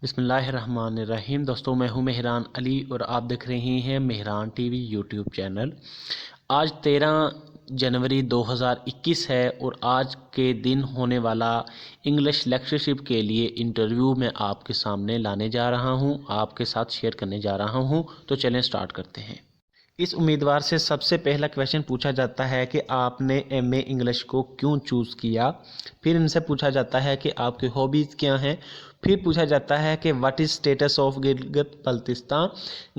بسم اللہ الرحمن الرحیم۔ دوستوں میں ہوں مہران علی اور آپ دیکھ رہے ہیں Mehran T V YouTube channel. آج 13 جنوری 2021 ہے اور آج کے دن ہونے والا انگلش لیکچرشپ کے لیے انٹرویو میں آپ کے سامنے لانے جا رہا ہوں، آپ کے ساتھ شیئر کرنے جا رہا ہوں۔ تو چلیں سٹارٹ کرتے ہیں۔ اس امیدوار سے سب سے پہلا کویشچن پوچھا جاتا ہے کہ آپ نے ایم اے انگلش کو کیوں چوز کیا۔ پھر ان سے پوچھا جاتا ہے کہ آپ کی ہابیز کیا ہیں۔ پھر پوچھا جاتا ہے کہ what is status of Gilgit Baltistan.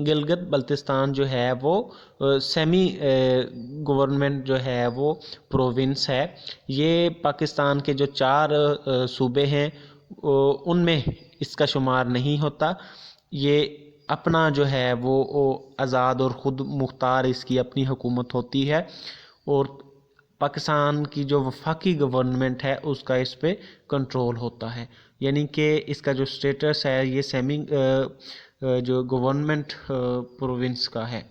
Gilgit Baltistan جو ہے وہ سیمی گورنمنٹ جو ہے وہ پروونس ہے۔ یہ پاکستان کے جو 4 صوبے ہیں ان میں اس کا شمار نہیں ہوتا۔ یہ اپنا جو ہے وہ آزاد اور خود مختار اس کی اپنی حکومت ہوتی ہے، اور پاکستان کی جو وفاقی گورنمنٹ ہے اس کا اس پہ کنٹرول ہوتا ہے، یعنی کہ اس کا جو سٹیٹس ہے یہ سیمی جو گورنمنٹ پروونس کا ہے۔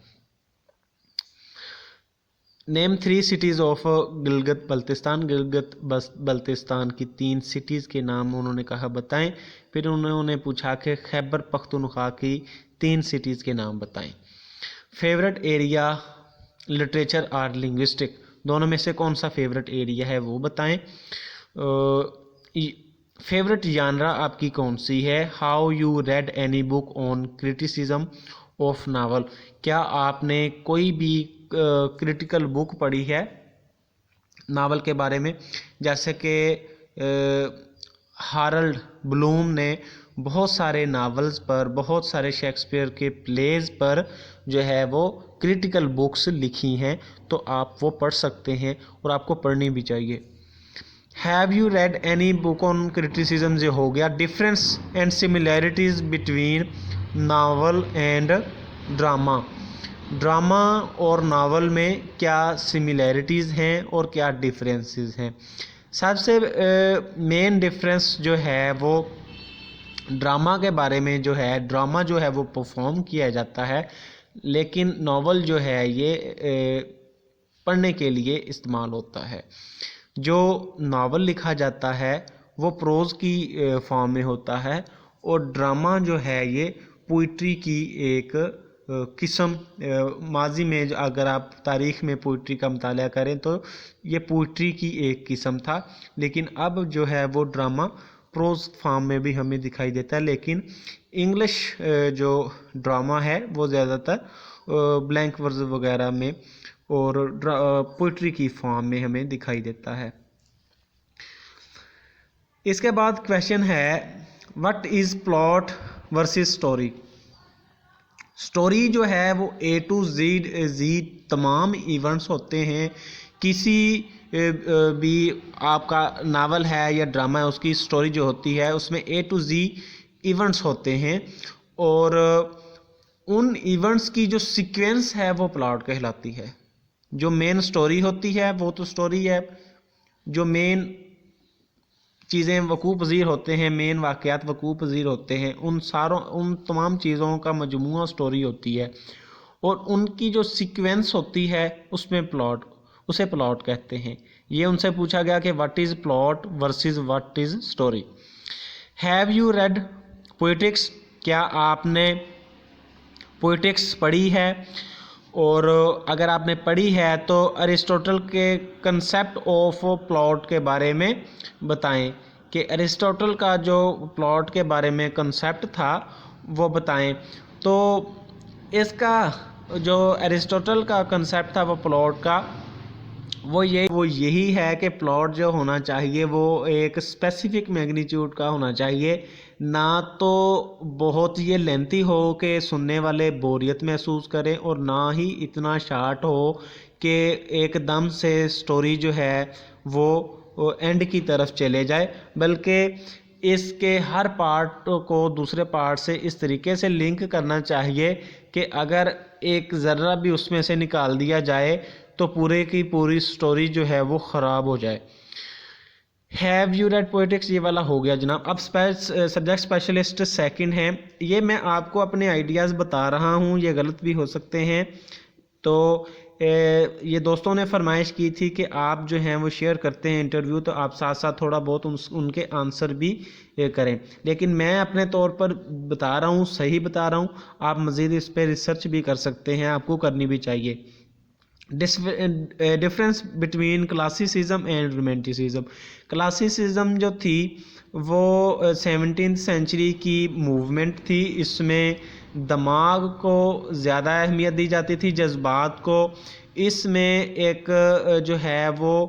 نیم 3 سٹیز آف گلگت بلتستان۔ گلگت بلتستان کی 3 سٹیز کے نام انہوں نے کہا بتائیں۔ پھر انہوں نے پوچھا کہ خیبر پختونخوا کی 3 سٹیز کے نام بتائیں۔ فیورٹ ایریا لٹریچر اور لنگوسٹک، دونوں میں سے کون سا فیورٹ ایریا ہے وہ بتائیں۔ فیورٹ جانرا آپ کی کون سی ہے۔ How you read any book on criticism of novel, کیا آپ نے کوئی بھی کرٹیکل بک پڑھی ہے ناول کے بارے میں، جیسے کہ ہارلڈ بلوم نے بہت سارے ناولز پر، بہت سارے شیکسپیئر کے پلیز پر جو ہے وہ کرٹیکل بکس لکھی ہیں، تو آپ وہ پڑھ سکتے ہیں اور آپ کو پڑھنی بھی چاہیے۔ Have you read any book on criticism جو ہو گیا۔ Difference and similarities between novel and drama, drama اور ناول میں کیا سملیرٹیز ہیں اور کیا ڈفرینسز ہیں۔ سب سے مین ڈفرینس جو ہے وہ ڈرامہ کے بارے میں جو ہے، ڈرامہ جو ہے وہ پرفارم کیا جاتا ہے، لیکن ناول جو ہے یہ پڑھنے کے لیے استعمال ہوتا ہے۔ جو ناول لکھا جاتا ہے وہ پروز کی فارم میں ہوتا ہے، اور ڈرامہ جو ہے یہ پوئٹری کی ایک قسم، ماضی میں اگر آپ تاریخ میں پوئٹری کا مطالعہ کریں تو یہ پوئٹری کی ایک قسم تھا، لیکن اب جو ہے وہ ڈرامہ پروز فارم میں بھی ہمیں دکھائی دیتا ہے، لیکن انگلش جو ڈرامہ ہے وہ زیادہ تر بلینک ورز وغیرہ میں اور پوئٹری کی فارم میں ہمیں دکھائی دیتا ہے۔ اس کے بعد کویشچن ہے what is plot versus story. Story جو ہے وہ اے ٹو زیڈ تمام ایونٹس ہوتے ہیں۔ کسی بھی آپ کا ناول ہے یا ڈرامہ ہے، اس کی سٹوری جو ہوتی ہے اس میں اے ٹو زی ایونٹس ہوتے ہیں، اور ان ایونٹس کی جو سیکوینس ہے وہ پلاٹ کہلاتی ہے۔ جو مین سٹوری ہوتی ہے وہ تو سٹوری ہے، جو مین چیزیں وقوع پذیر ہوتے ہیں، مین واقعات وقوع پذیر ہوتے ہیں، ان تمام چیزوں کا مجموعہ سٹوری ہوتی ہے، اور ان کی جو سیکوینس ہوتی ہے اس میں اسے پلاٹ کہتے ہیں۔ یہ ان سے پوچھا گیا کہ what is plot versus what is story. Have you read poetics, کیا آپ نے پوئٹکس پڑھی ہے، اور اگر آپ نے پڑھی ہے تو ارسطوٹل کے کنسیپٹ آف پلاٹ کے بارے میں بتائیں، کہ ارسطوٹل کا جو پلاٹ کے بارے میں کنسیپٹ تھا وہ بتائیں۔ تو اس کا جو ارسطوٹل کا کنسیپٹ تھا وہ پلاٹ کا وہ یہی ہے کہ پلاٹ جو ہونا چاہیے وہ ایک اسپیسیفک میگنیچیوڈ کا ہونا چاہیے، نہ تو بہت یہ لینتھی ہو کہ سننے والے بوریت محسوس کریں، اور نہ ہی اتنا شارٹ ہو کہ ایک دم سے سٹوری جو ہے وہ اینڈ کی طرف چلے جائے، بلکہ اس کے ہر پارٹ کو دوسرے پارٹ سے اس طریقے سے لنک کرنا چاہیے کہ اگر ایک ذرہ بھی اس میں سے نکال دیا جائے تو پورے کی پوری سٹوری جو ہے وہ خراب ہو جائے۔ ہیو یو ریڈ پوئٹکس یہ والا ہو گیا جناب۔ اب سبجیکٹ اسپیشلسٹ سیکنڈ ہیں، یہ میں آپ کو اپنے آئیڈیاز بتا رہا ہوں، یہ غلط بھی ہو سکتے ہیں، تو یہ دوستوں نے فرمائش کی تھی کہ آپ جو ہیں وہ شیئر کرتے ہیں انٹرویو، تو آپ ساتھ ساتھ تھوڑا بہت ان کے آنسر بھی کریں، لیکن میں اپنے طور پر بتا رہا ہوں، صحیح بتا رہا ہوں، آپ مزید اس پہ ریسرچ بھی کر سکتے ہیں، آپ کو کرنی بھی چاہیے۔ Difference between classicism and romanticism. Classicism جو تھی وہ 17 سینچری کی موومنٹ تھی، اس میں دماغ کو زیادہ اہمیت دی جاتی تھی، جذبات کو، اس میں ایک جو ہے وہ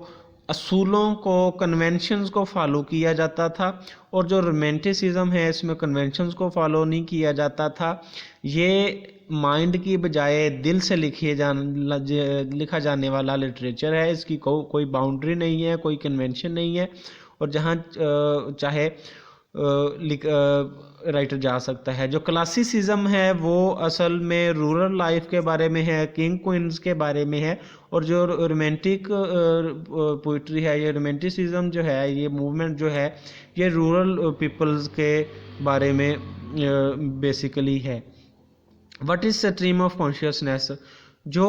اصولوں کو، کنونشنز کو فالو کیا جاتا تھا، اور جو رومانٹسزم ہے اس میں کنونشنز کو فالو نہیں کیا جاتا تھا، یہ مائنڈ کی بجائے دل سے لکھا جانے والا لٹریچر ہے، اس کی کوئی باؤنڈری نہیں ہے، کوئی کنونشن نہیں ہے، اور جہاں چاہے رائٹر جا سکتا ہے۔ جو کلاسیسزم ہے وہ اصل میں رورل لائف کے بارے میں ہے، کنگ کوئنز کے بارے میں ہے، اور جو رومانٹک پوئٹری ہے، یہ رومانٹسزم جو ہے، یہ موومنٹ جو ہے، یہ رورل پیپلز کے بارے میں بیسیکلی ہے۔ What is stream of consciousness? جو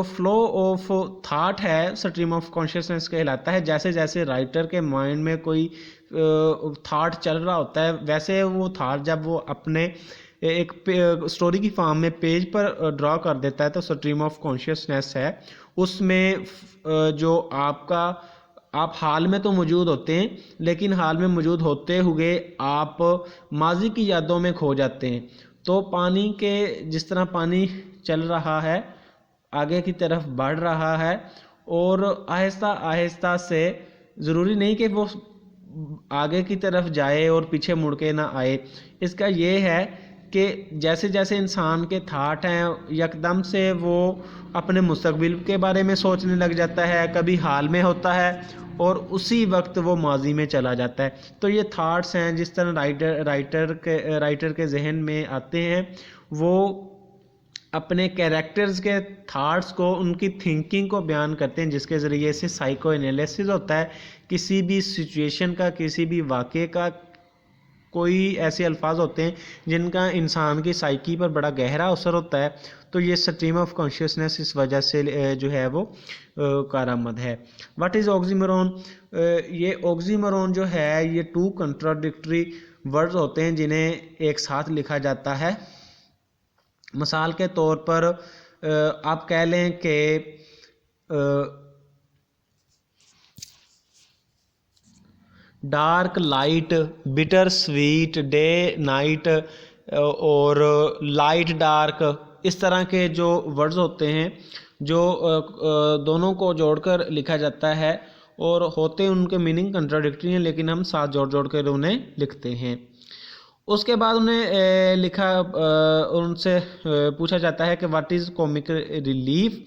فلو آف تھاٹ ہے اسٹریم آف کانشیسنیس کہلاتا ہے۔ جیسے جیسے رائٹر کے مائنڈ میں کوئی تھاٹ چل رہا ہوتا ہے، ویسے وہ تھاٹ جب وہ اپنے ایک سٹوری کی فارم میں پیج پر ڈرا کر دیتا ہے تو اسٹریم آف کانشیسنیس ہے۔ اس میں جو آپ حال میں تو موجود ہوتے ہیں، لیکن حال میں موجود ہوتے ہوئے آپ ماضی کی یادوں میں کھو جاتے ہیں۔ تو پانی کے جس طرح پانی چل رہا ہے، آگے کی طرف بڑھ رہا ہے، اور آہستہ آہستہ سے ضروری نہیں کہ وہ آگے کی طرف جائے اور پیچھے مڑ کے نہ آئے۔ اس کا یہ ہے کہ جیسے جیسے انسان کے تھاٹ ہیں، یکدم سے وہ اپنے مستقبل کے بارے میں سوچنے لگ جاتا ہے، کبھی حال میں ہوتا ہے اور اسی وقت وہ ماضی میں چلا جاتا ہے۔ تو یہ تھاٹس ہیں جس طرح رائٹر کے ذہن میں آتے ہیں، وہ اپنے کیریکٹرز کے تھاٹس کو، ان کی تھنکنگ کو بیان کرتے ہیں، جس کے ذریعے سے سائیکو انالیسس ہوتا ہے کسی بھی سچویشن کا، کسی بھی واقعے کا۔ کوئی ایسے الفاظ ہوتے ہیں جن کا انسان کی سائیکی پر بڑا گہرا اثر ہوتا ہے، تو یہ اسٹریم آف کانشیسنیس اس وجہ سے جو ہے وہ کارآمد ہے۔ What is oxymoron? یہ آکسیمورون جو ہے یہ 2 کنٹراڈکٹری ورڈز ہوتے ہیں جنہیں ایک ساتھ لکھا جاتا ہے۔ مثال کے طور پر آپ کہہ لیں کہ dark light, bitter sweet, day night, اور لائٹ ڈارک، اس طرح کے جو ورڈز ہوتے ہیں جو دونوں کو جوڑ کر لکھا جاتا ہے، اور ہوتے ان کے میننگ کنٹراڈکٹری ہیں، لیکن ہم ساتھ جوڑ کر انہیں لکھتے ہیں۔ اس کے بعد انہیں ان سے پوچھا جاتا ہے کہ واٹ از کامک ریلیف؟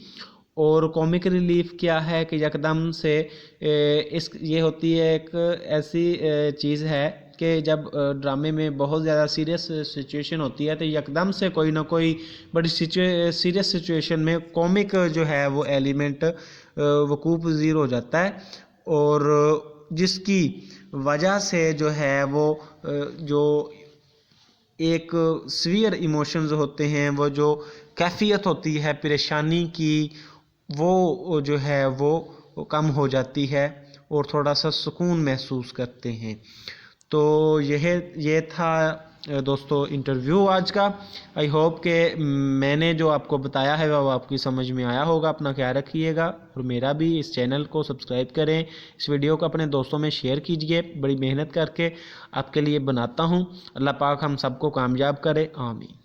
اور کامک ریلیف کیا ہے کہ یکدم سے یہ ہوتی ہے ایک ایسی چیز ہے کہ جب ڈرامے میں بہت زیادہ سیریس سچویشن ہوتی ہے تو یکدم سے کوئی نہ کوئی بڑی سیریس سچویشن میں کامک جو ہے وہ ایلیمنٹ وقوع پذیر ہو جاتا ہے، اور جس کی وجہ سے جو ہے وہ جو ایک سیویئر ایموشنز ہوتے ہیں، وہ جو کیفیت ہوتی ہے پریشانی کی، وہ جو ہے وہ کم ہو جاتی ہے اور تھوڑا سا سکون محسوس کرتے ہیں۔ تو یہ تھا دوستو انٹرویو آج کا۔ آئی ہوپ کہ میں نے جو آپ کو بتایا ہے وہ آپ کی سمجھ میں آیا ہوگا۔ اپنا خیال رکھیے گا، اور میرا بھی اس چینل کو سبسکرائب کریں، اس ویڈیو کو اپنے دوستوں میں شیئر کیجئے، بڑی محنت کر کے آپ کے لیے بناتا ہوں۔ اللہ پاک ہم سب کو کامیاب کرے، آمین۔